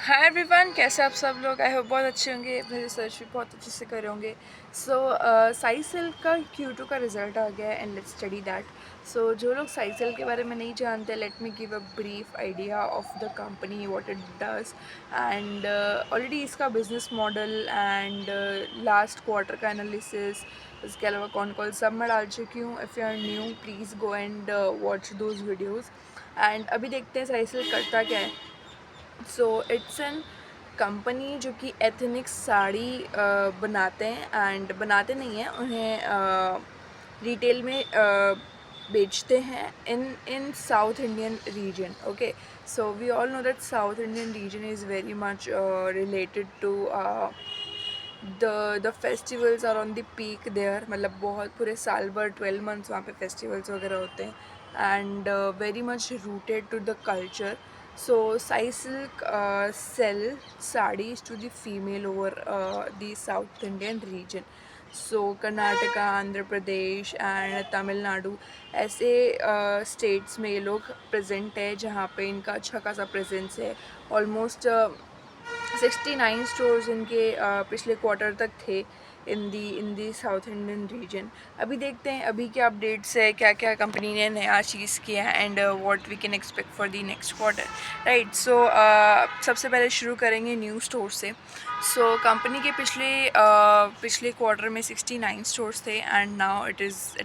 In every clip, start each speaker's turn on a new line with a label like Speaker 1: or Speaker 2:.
Speaker 1: Hi everyone, कैसे आप सब लोग। आई होप बहुत अच्छे होंगे, अपने रिसर्च भी बहुत अच्छे से करे होंगे। सो साई सिल्क का Q2 का रिज़ल्ट आ गया है and let's study that. So जो लोग साई सिल्क के बारे में नहीं जानते, let me give a brief idea of the company, what it does and already इसका business model and last quarter का एनालिसिस, इसके अलावा कौन कौन सब मैं डाल चुकी हूँ। If you are new please go and watch those videos. And अभी देखते हैं साई सिल्क करता क्या है। सो इट्स एन कंपनी जो कि एथनिक साड़ी बनाते हैं एंड बनाते नहीं हैं उन्हें रिटेल में बेचते हैं in South Indian region. Okay, so we all know that South Indian region is very much related to the festivals are on the peak there. मतलब बहुत पूरे साल भर 12 मंथ्स वहाँ पे फेस्टिवल्स वगैरह होते हैं and very much rooted to the culture. So Sai Silk sell sarees to the female over the South Indian region. So Karnataka, Andhra Pradesh and Tamil Nadu ऐसे स्टेट्स में ये लोग प्रेजेंट है जहाँ पे इनका अच्छा खासा प्रेजेंस है. ऑलमोस्ट 69 स्टोर्स इनके पिछले क्वार्टर तक थे in the south Indian reason. अभी देखते हैं अभी क्या अपडेट्स है, क्या क्या कंपनी ने नया चीज़ किया है and what we can expect for the next quarter. Right, so सबसे पहले शुरू करेंगे न्यू स्टोर से. सो कंपनी के पिछले क्वार्टर में 69 स्टोर्स थे and now it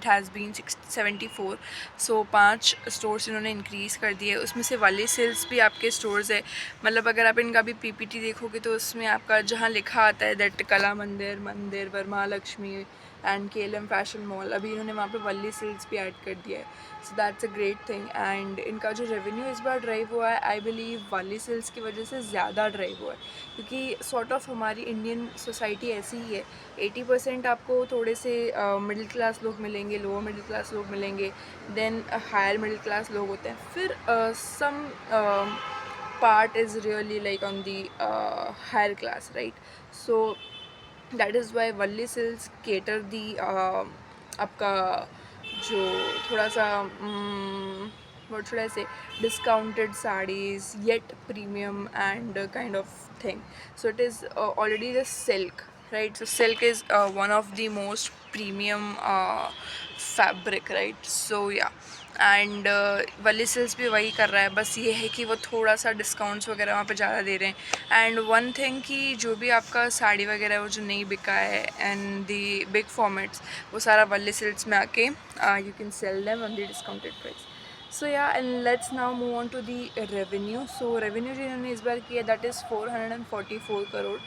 Speaker 1: has been 74. So 5 stores इन्होंने इंक्रीज़ कर दिए. उसमें से वाली सेल्स भी आपके स्टोर्स है. मतलब अगर आप इनका भी पीपीटी देखोगे तो उसमें आपका जहाँ लिखा आता है दैट कला मंदिर वरमालक्ष्मी एंड KLM फैशन मॉल, अभी इन्होंने वहाँ पे वल्ली सिल्क्स भी ऐड कर दिया है. So that's a great thing. And इनका जो रेवेन्यू इस बार ड्राइव हुआ है, आई बिलीव वल्ली सिल्क्स की वजह से ज़्यादा ड्राइव हुआ है, क्योंकि सॉर्ट ऑफ हमारी इंडियन सोसाइटी ऐसी ही है. 80% आपको थोड़े से मिडिल क्लास लोग मिलेंगे, लोअर मिडिल क्लास लोग मिलेंगे, देन हायर मिडिल क्लास लोग होते हैं, फिर सम part is really like on the higher class, right? So that is why Valli Silks cater the आपका जो थोड़ा सा what should I say, discounted sarees yet premium and kind of thing. So it is already the silk, right? So silk is one of the most premium fabric, right? So yeah. And वली sales भी वही कर रहा है, बस ये है कि वो थोड़ा सा डिस्काउंट्स वगैरह वहाँ पे ज़्यादा दे रहे हैं. एंड वन थिंग कि जो भी आपका साड़ी वगैरह है वो जो नहीं बिका है एंड दी बिग फॉर्मेट्स, वो सारा वली सिल्स में आके you can sell them on the discounted price. So yeah, and let's now move on to the revenue. So revenue जो इन्होंने इस बार किया दैट इज़ 444 करोड़,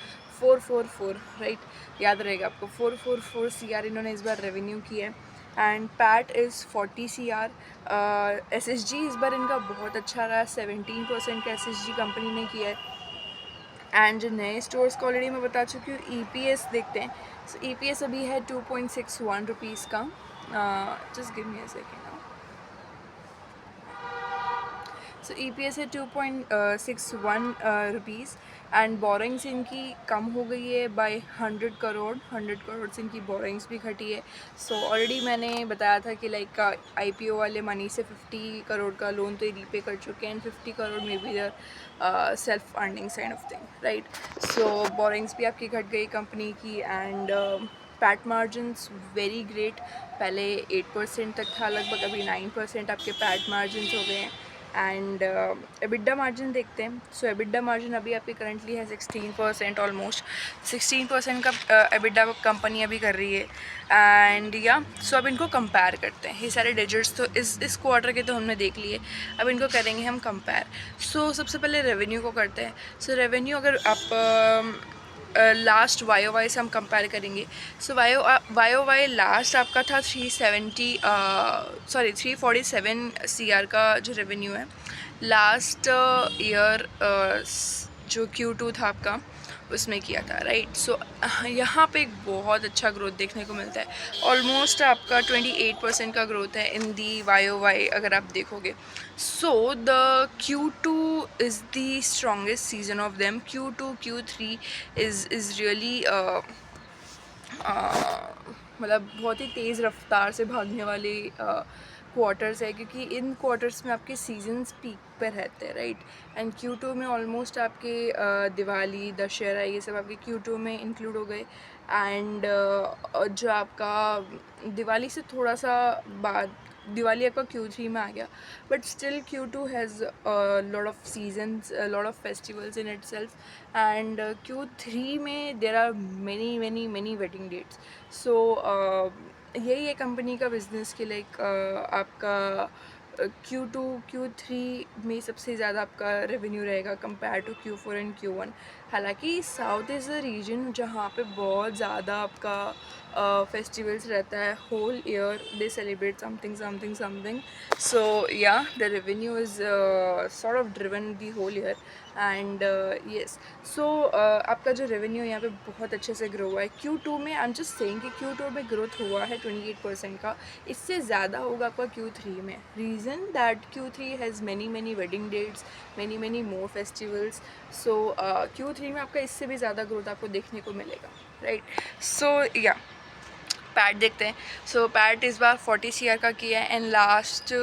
Speaker 1: 444, राइट, याद रहेगा आपको. 444 CR इन्होंने इस बार रेवेन्यू किया है and PAT is 40 CR. SSG इस बार इनका बहुत अच्छा रहा, 17% का SSG कंपनी ने किया है. एंड जो नए स्टोर्स को ऑलरेडी मैं बता चुकी हूँ. EPS देखते हैं. सो EPS अभी है 2.61 रुपीज़ का. Just give me a second. So EPS है 2.61 रुपीज़ एंड बोरिंग्स इनकी कम हो गई है बाय 100 करोड़. 100 करोड़ से इनकी बोरिंग्स भी घटी है. सो ऑलरेडी मैंने बताया था कि लाइक IPO वाले मनी से 50 करोड़ का लोन तो ये रीपे कर चुके हैं एंड 50 करोड़ में भी their self earning kind of thing, right. So borings भी आपकी घट गई कंपनी की. And PAT margins very great. पहले 8% तक था लगभग, अभी 9% आपके पैट मार्जिन्स हो गए हैं. एंड एबिडा मार्जिन देखते हैं. सो एबिडा मार्जिन अभी आपकी करंटली है 16%, ऑलमोस्ट 16% का एबिडा कंपनी अभी कर रही है. एंड या, सो अब इनको कंपेयर करते हैं. ये सारे डिजिट्स तो इस क्वार्टर के तो हमने देख लिए, अब इनको करेंगे हम कंपेयर. सो सबसे पहले रेवेन्यू को करते हैं. सो रेवेन्यू अगर आप लास्ट YOY से हम कंपेयर करेंगे. सो YOY लास्ट आपका था 347 CR का जो रेवेन्यू है. लास्ट ईयर जो Q2 था आपका उसमें किया था, राइट. सो यहाँ पे एक बहुत अच्छा ग्रोथ देखने को मिलता है. ऑलमोस्ट आपका 28% का ग्रोथ है इन दी YOY अगर आप देखोगे. So the Q2 is the strongest season of them. Q2 Q3 is really मतलब बहुत ही तेज़ रफ्तार से भागने वाली क्वार्टर्स है, क्योंकि इन क्वार्टर्स में आपके सीजन्स पीक पर रहते हैं, राइट। एंड Q2 में ऑलमोस्ट आपके दिवाली, दशहरा, ये सब आपके Q2 में इंक्लूड हो गए। एंड जो आपका दिवाली से थोड़ा सा बाद, दिवाली आपका Q3 में आ गया, but still Q2 has lot of seasons, lot of festivals in itself. And Q3 में there are many many many wedding dates. So यही है कंपनी का बिजनेस कि लाइक आपका Q2 Q3 में सबसे ज़्यादा आपका रेवेन्यू रहेगा compare to Q4 and Q1। हालांकि साउथ इज़ अ रीजन जहाँ पे बहुत ज़्यादा आपका फेस्टिवल्स रहता है, whole year they celebrate something something something. So yeah the revenue is sort of driven the whole year. And yes, so आपका जो रेवेन्यू यहाँ पे बहुत अच्छे से ग्रो हुआ है Q2 में। आई एम जस्ट सेइंग कि Q2 में ग्रोथ हुआ है 28% का, इससे ज़्यादा होगा आपका Q3 में। Reason that Q3 has many many wedding dates, many many more festivals. So Q3 में आपका इससे भी ज़्यादा ग्रोथ आपको देखने को मिलेगा, राइट। सो या पैट देखते हैं। सो पैट इस बार 40 CR का किया है, and last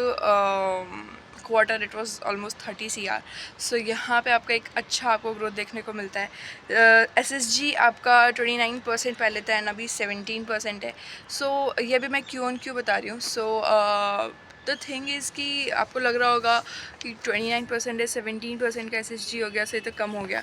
Speaker 1: quarter it was almost 30 CR। सो यहाँ पे आपका एक अच्छा आपको ग्रोथ देखने को मिलता है। SSG आपका 29% पहले था एंड अभी 17% है। सो ये भी मैं Q-on-Q बता रही हूँ। सो द थिंग इज़ कि आपको लग रहा होगा कि 29% है, 17% का SSG हो गया, सो ये तो कम हो गया।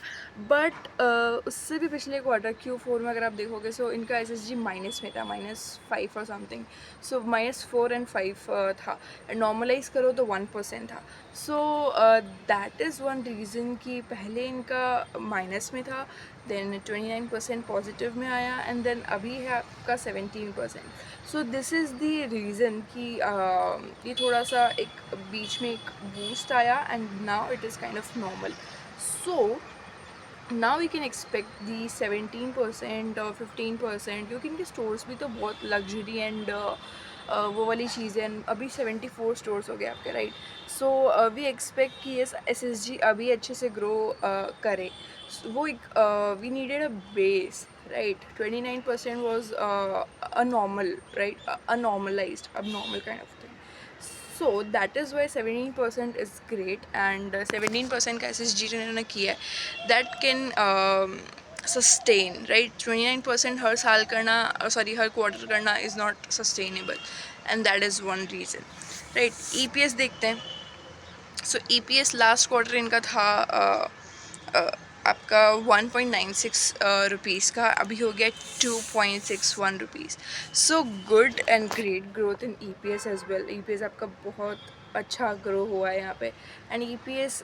Speaker 1: बट उससे भी पिछले क्वार्टर Q4 में अगर आप देखोगे, सो इनका SSG माइनस में था, -5 और समथिंग। सो -4 एंड 5 था। नॉर्मलाइज करो तो 1% था। सो दैट इज़ वन रीज़न कि पहले इनका माइनस में था, देन 29% पॉजिटिव में आया, एंड देन अभी है आपका 17%। सो दिस इज़ द रीज़न कि ये थोड़ा सा एक बीच में एक बूस्ट आया, and now it is kind of normal. So now we can expect the 17% और 15%, क्योंकि इनके स्टोर्स भी तो बहुत लग्जरी एंड वो वाली चीज़ है। अभी 74 स्टोर्स हो गए आपके, राइट। सो वी एक्सपेक्ट कि ये SSG अभी अच्छे से ग्रो करे। वो एक we needed a base, right. 29% was a normal, right, a normalised, अब normal kind of thing. So that is why 17% is great, and 17% का SSG जो इन्होंने किया है, that can sustain, right। 29% हर साल करना, सॉरी हर क्वार्टर करना is not sustainable, and that is one reason, right। EPS देखते हैं। सो EPS लास्ट क्वार्टर इनका था आपका 1.96 रुपीज़ का, अभी हो गया 2.61 rupees. So good and great growth in EPS as well. EPS आपका बहुत अच्छा ग्रो हुआ है यहाँ पे। एंड EPS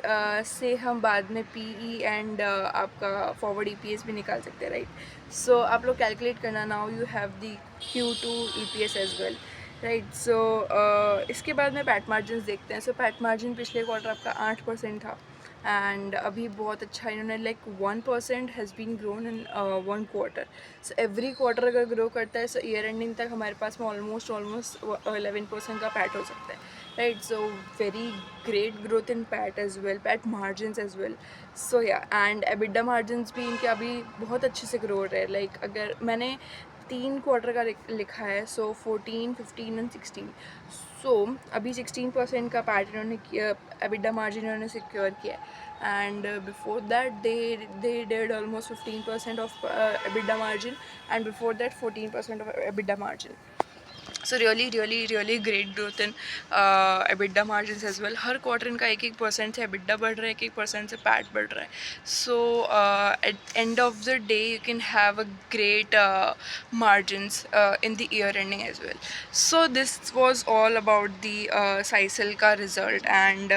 Speaker 1: से हम बाद में PE एंड आपका फॉरवर्ड EPS भी निकाल सकते हैं, राइट। सो आप लोग कैलकुलेट करना, now you have the Q2 EPS as well, right. So इसके बाद में पैट मार्जिन देखते हैं। सो पैट मार्जिन पिछले क्वार्टर आपका 8% था, एंड अभी बहुत अच्छा इन्होंने like 1% has been grown in 1 quarter. So every quarter अगर ग्रो करता है, सो ईयर एंडिंग तक हमारे पास में ऑलमोस्ट 11% का पैट हो सकता है, right. So very great growth in PAT as well, PAT margin as well. So yeah, and EBITDA margin भी इनके अभी बहुत अच्छे से ग्रो हो रहे हैं। लाइक अगर मैंने 3 क्वार्टर का लिखा है, सो 14, 15 एंड 16। सो अभी 16% का पैट इन्होंने किया, एबिडा मार्जिन इन्होंने सिक्योर किया है। And before that they did almost 15% of EBITDA margin, and before that 14% of EBITDA margin. So really great growth in EBITDA margin as well. हर क्वार्टर इनका 1% से एबिडा बढ़ रहा है, 1% से पैट बढ़ रहा है। So at end of the day you can have a great margins in the year ending as well. So this was all about the साइसिल का रिजल्ट। एंड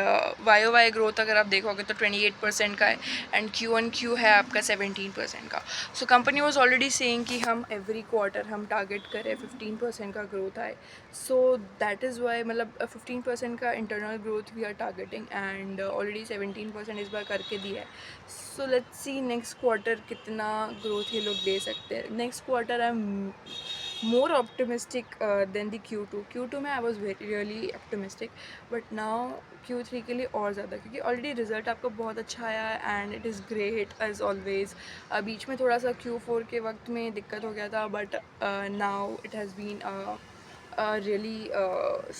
Speaker 1: YOY ग्रोथ अगर आप देखोगे तो 28% का है, एंड Q-on-Q है आपका 17% का। So company was already saying कि हम एवरी क्वार्टर हम टारगेट करें 15% का ग्रोथ आए। सो दैट इज़ वाई, मतलब 15% का internal growth we are targeting, and already 17% इस बार करके दिया है। So let's see next quarter कितना ग्रोथ ये लोग दे सकते हैं। Next quarter I am more optimistic than the Q2 में I was really optimistic, but now Q3 के लिए और ज़्यादा, क्योंकि ऑलरेडी रिजल्ट आपका बहुत अच्छा आया है, and it is great as always. बीच में थोड़ा सा Q4 के वक्त में दिक्कत हो गया था, but now it has been really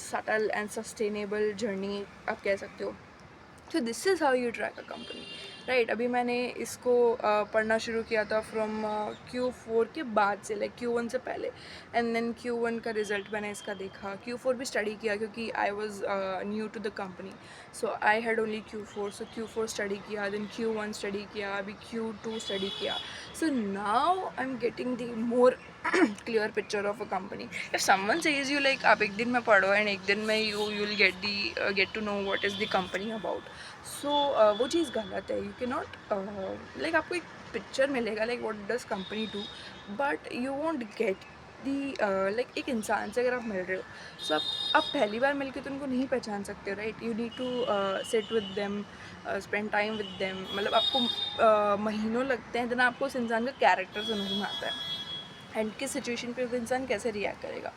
Speaker 1: subtle and sustainable journey आप कह सकते हो. So this is how you track a company, right. अभी मैंने इसको पढ़ना शुरू किया था फ्रॉम Q4 के बाद से, लाइक Q1 से पहले. एंड देन Q1 का रिजल्ट मैंने इसका देखा. Q4 भी स्टडी किया क्योंकि I was new to the company, so I had only Q4. So Q4 study किया, देन Q1 स्टडी किया, अभी Q2 स्टडी किया. So now I am getting the more clear picture of a company. If someone says you like आप एक दिन में पढ़ो and एक दिन में you will get to know what is the company about. So वो चीज़ गलत है. यू कैन नॉट लाइक आपको एक पिक्चर मिलेगा like what does company do, but you won't get the like एक इंसान से अगर आप मिल रहे हो, सो आप पहली बार मिलके तो उनको नहीं पहचान सकते, right. You need to sit with them, spend time with them. मतलब आपको महीनों लगते हैं, इतना आपको उस इंसान का कैरेक्टर समझ में आता है एंड किस सिचुएशन पे वो इंसान कैसे रिएक्ट करेगा.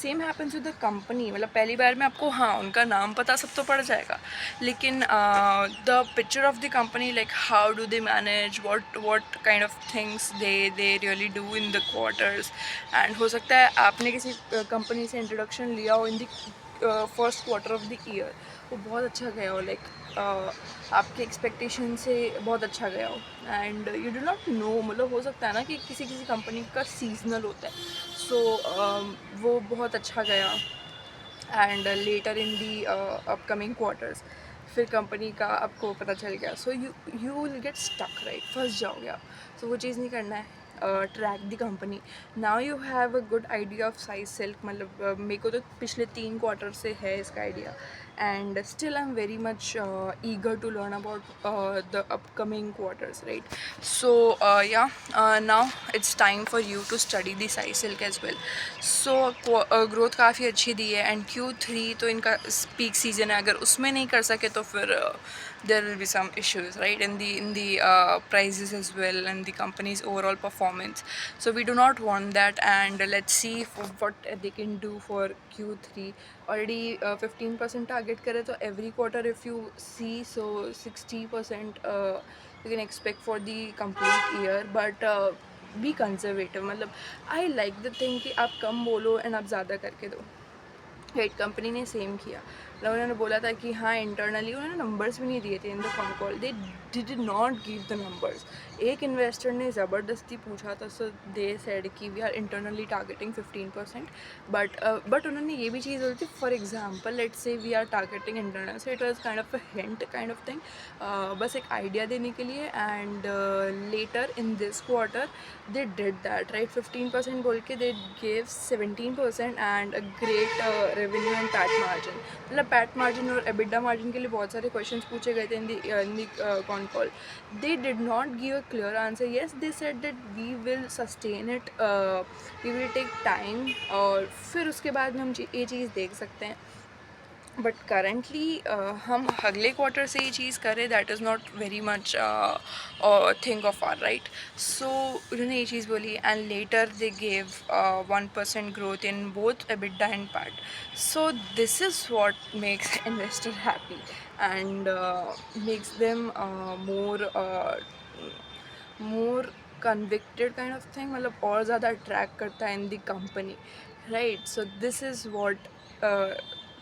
Speaker 1: Same happens with the company. मतलब पहली बार में आपको हाँ उनका नाम पता सब तो पड़ जाएगा, लेकिन the picture of the company, like how do they manage, what kind of things they really do in the quarters. And हो सकता है आपने किसी कंपनी से इंट्रोडक्शन लिया हो in the first quarter of the year, वो बहुत अच्छा गया हो, लाइक आपके एक्सपेक्टेशन से बहुत अच्छा गया हो, and you do not know. मतलब हो सकता है ना कि किसी किसी कंपनी का सीजनल होता है, सो वो बहुत अच्छा गया and later in the upcoming quarters फिर कंपनी का आपको पता चल गया, so you will get stuck, right. फंस जाओगे आप. सो वो चीज़ नहीं करना है. Track the company. Now you have a good idea of Sai's silk. मतलब मेरे को तो पिछले 3 क्वार्टर से है इसका idea, and still I'm very much eager to learn about the upcoming quarters, right. So now it's time for you to study the size silk as well. So growth काफ़ी अच्छी दी है, and Q3 तो इनका peak season है. अगर उसमें नहीं कर सके तो फिर there will be some issues, right, in the prices as well and the company's overall performance. So we do not want that, and let's see what they can do for Q3. Already 15% target करे तो every quarter if you see, so 60% you can expect for the complete year, but be conservative. मतलब I like the thing कि आप कम बोलो and आप ज़्यादा करके दो, राइट. कंपनी ने सेम किया. मतलब उन्होंने बोला था कि हाँ इंटरनली उन्होंने नंबर्स भी नहीं दिए थे in the con call. They did not give the numbers. एक इन्वेस्टर ने ज़बरदस्ती पूछा था, सो दे सेड कि we are internally targeting 15%, but उन्होंने ये भी चीज़ बोली थी. For example let's say we are targeting internal, so it was kind of a hint kind of thing, बस एक आइडिया देने के लिए. And later in this quarter they did that, right. 15% बोल के they gave 17% and a great revenue and PAT margin. मतलब PAT margin और EBITDA margin के लिए बहुत सारे क्वेश्चंस पूछे गए थे in the con call. They did not give a clear answer. Yes they said that we will sustain it, we will take time, और फिर उसके बाद में हम ये चीज़ देख सकते हैं. बट करेंटली हम अगले क्वार्टर से ये चीज़ करें, that is not very much thing of our, right. So उन्होंने ये चीज़ बोली, and later they gave 1% growth in both EBITDA and PAT. So this is what makes investor happy and makes them more convicted kind of thing. मतलब और ज़्यादा attract करता है in the company, right. So this is what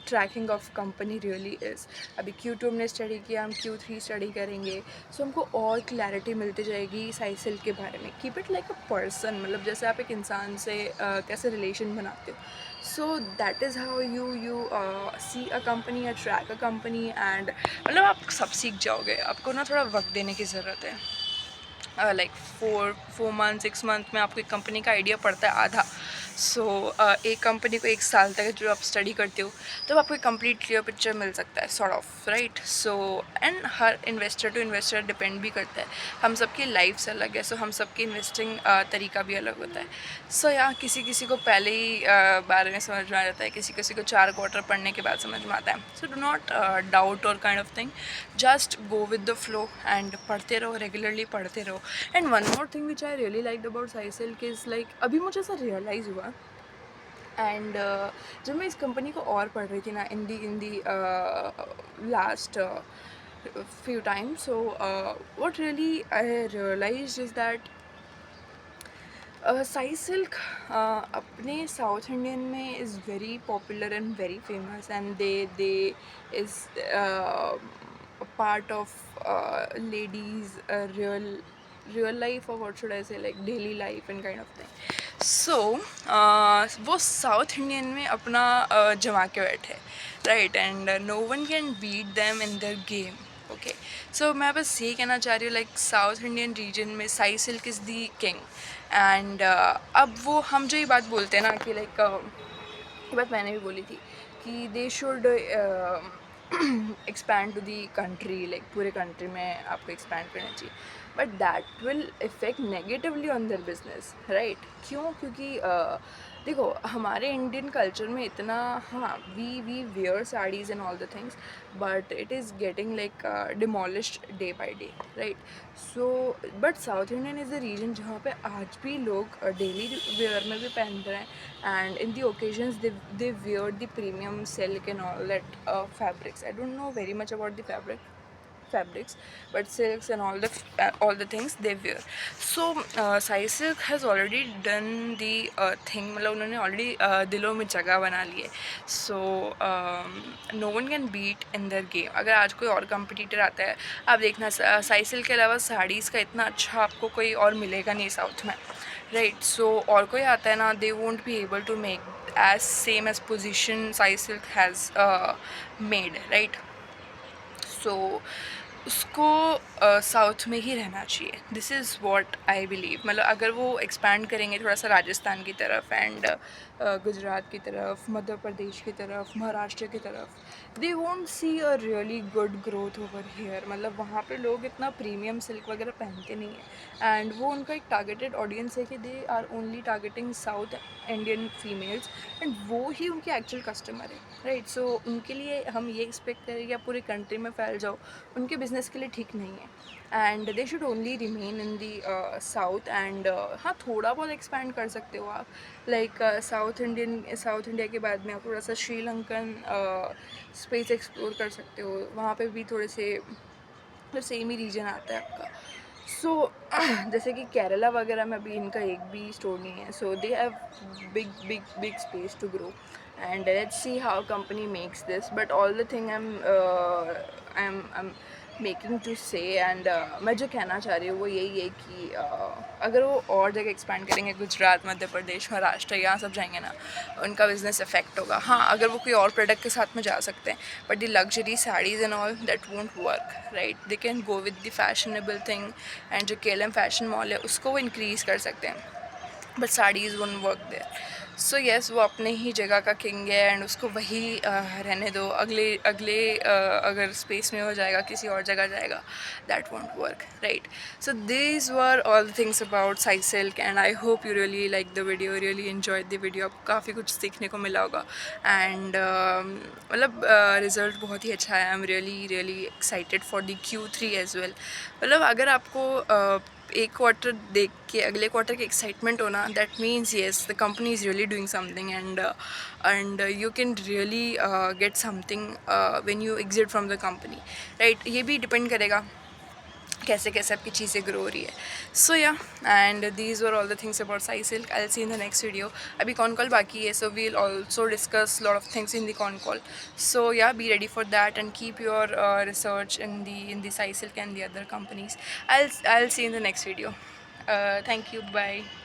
Speaker 1: tracking of company really is. अभी Q2 हमने study किया, हम Q3 study करेंगे, सो हमको और क्लैरिटी मिलती जाएगी साइसिल के बारे में. Keep it like a person. मतलब जैसे आप एक इंसान से कैसे रिलेशन बनाते हो, so that is how you see a company, track a company. And मतलब आप सब सीख जाओगे. आपको ना थोड़ा वक्त देने की ज़रूरत है. लाइक 4 मंथ 6 मंथ में आपको एक कंपनी का आइडिया पड़ता है आधा. सो एक कंपनी को 1 साल तक जो आप स्टडी करते हो, तो आपको एक कंप्लीट क्लियर पिक्चर मिल सकता है, sort of, right. So and हर इन्वेस्टर टू इन्वेस्टर डिपेंड भी करता है. हम सबकी लाइफ्स अलग है, सो हम सबकी इन्वेस्टिंग तरीका भी अलग होता है. सो किसी किसी को पहले ही बारे में समझ में आ जाता है, किसी किसी को 4 क्वार्टर पढ़ने के बाद समझ में आता है. सो डू नॉट डाउट और kind of thing, just go with the flow and पढ़ते रहो, रेगुलरली पढ़ते रहो. And one more thing which I really like about साइसिल इज़ लाइक अभी मुझे ऐसा रियलाइज़ हुआ. एंड जब मैं इस कंपनी को और पढ़ रही थी ना in the last few times, so what really I realized is that Sai silk अपने साउथ इंडियन में is very popular and very famous, and they is part of ladies real life, or what should I say, like daily life and kind of thing. So वो South Indian में अपना जमा के बैठे, right, and no one can beat them in their game. Okay, so मैं बस ये कहना चाह रही हूँ, लाइक साउथ इंडियन रीजन में Sai silk is the king. And अब वो हम जो ये बात बोलते हैं ना कि लाइक ये बात मैंने भी बोली थी कि they should expand to the country, like पूरे कंट्री में आपको एक्सपैंड करना चाहिए, but that will affect negatively on their business, right. क्यों? क्योंकि देखो हमारे इंडियन कल्चर में इतना, हाँ, we wear saris and all the things, but it is getting like demolished day by day, right. So but South Indian is the region जहाँ पे आज भी लोग डेली वेयर में भी पहनते हैं, and in the occasions they wear the premium silk and all that fabrics. I don't know very much about the fabrics, but silks and all the things they wear. So Sai Silk has already done the thing, मतलब उन्होंने already दिलों में जगह बना ली है. So no one can beat in their game. अगर आज कोई और competitor आता है, आप देखना Sai Silk के अलावा साड़ीज़ का इतना अच्छा आपको कोई और मिलेगा नहीं साउथ में, राइट. सो और कोई आता है ना, they won't be able to make as same as position Sai silk has made, right. So उसको साउथ में ही रहना चाहिए. This is what I believe. मतलब अगर वो एक्सपैंड करेंगे थोड़ा सा राजस्थान की तरफ एंड गुजरात की तरफ, मध्य प्रदेश की तरफ, महाराष्ट्र की तरफ, they won't see a really good growth over here. मतलब वहाँ पे लोग इतना प्रीमियम सिल्क वगैरह पहनते नहीं हैं, एंड वो उनका एक टारगेटेड ऑडियंस है कि they are only targeting South Indian females, and वो ही उनके एक्चुअल कस्टमर है, राइट. सो उनके लिए हम ये एक्सपेक्ट करें कि आप पूरी कंट्री में फैल जाओ, उनके बिजनेस के लिए ठीक नहीं है. And they should only remain in the south. And हाँ, थोड़ा बहुत एक्सपैंड कर सकते हो आप, लाइक साउथ इंडिया के बाद में आप थोड़ा सा श्रीलंकन स्पेस एक्सप्लोर कर सकते हो. वहाँ पे भी थोड़े से मतलब सेम ही रीजन आता है आपका. सो जैसे कि केरला वगैरह में अभी इनका एक भी स्टोर नहीं है. So they have big big big space to grow, and let's see how company makes this. But all the thing I am making to say, and मैं जो कहना चाह रही हूँ वो यही है कि अगर वो और जगह एक्सपैंड करेंगे, गुजरात, मध्य प्रदेश, महाराष्ट्र, यहाँ सब जाएंगे ना, उनका बिजनेस इफेक्ट होगा. हाँ, अगर वो कोई और प्रोडक्ट के साथ में जा सकते हैं, but the luxury saris and all that won't work, right. They can go with the fashionable thing, and जो KLM फैशन मॉल है उसको वो इंक्रीज़ कर सकते हैं, but saris won't work there. So yes, वो अपने ही जगह का किंग है, एंड उसको वही रहने दो. अगले अगले अगर स्पेस में हो जाएगा, किसी और जगह जाएगा, that won't work, right. So these were all the things about Sai silk, and I hope you really like the video, really enjoyed the video. आपको काफ़ी कुछ सीखने को मिला होगा, एंड मतलब रिज़ल्ट बहुत ही अच्छा है. I am really really excited for the Q3 as well. मतलब अगर आपको एक क्वार्टर देख के अगले क्वार्टर की एक्साइटमेंट होना, that means yes, the company is really doing something, and you can really get something when you exit from the company, right. ये भी डिपेंड करेगा कैसे कैसे आपकी चीज़ें ग्रो हो रही है. So yeah, and these were all the things about Sai Silk. I will see in the next video. अभी कॉन कॉल बाकी है, so we will also discuss lot of things in the con call. So yeah, be ready for that and keep your research in the Sai Silk and the other companies. I'll see you in the next video. Thank you. Bye.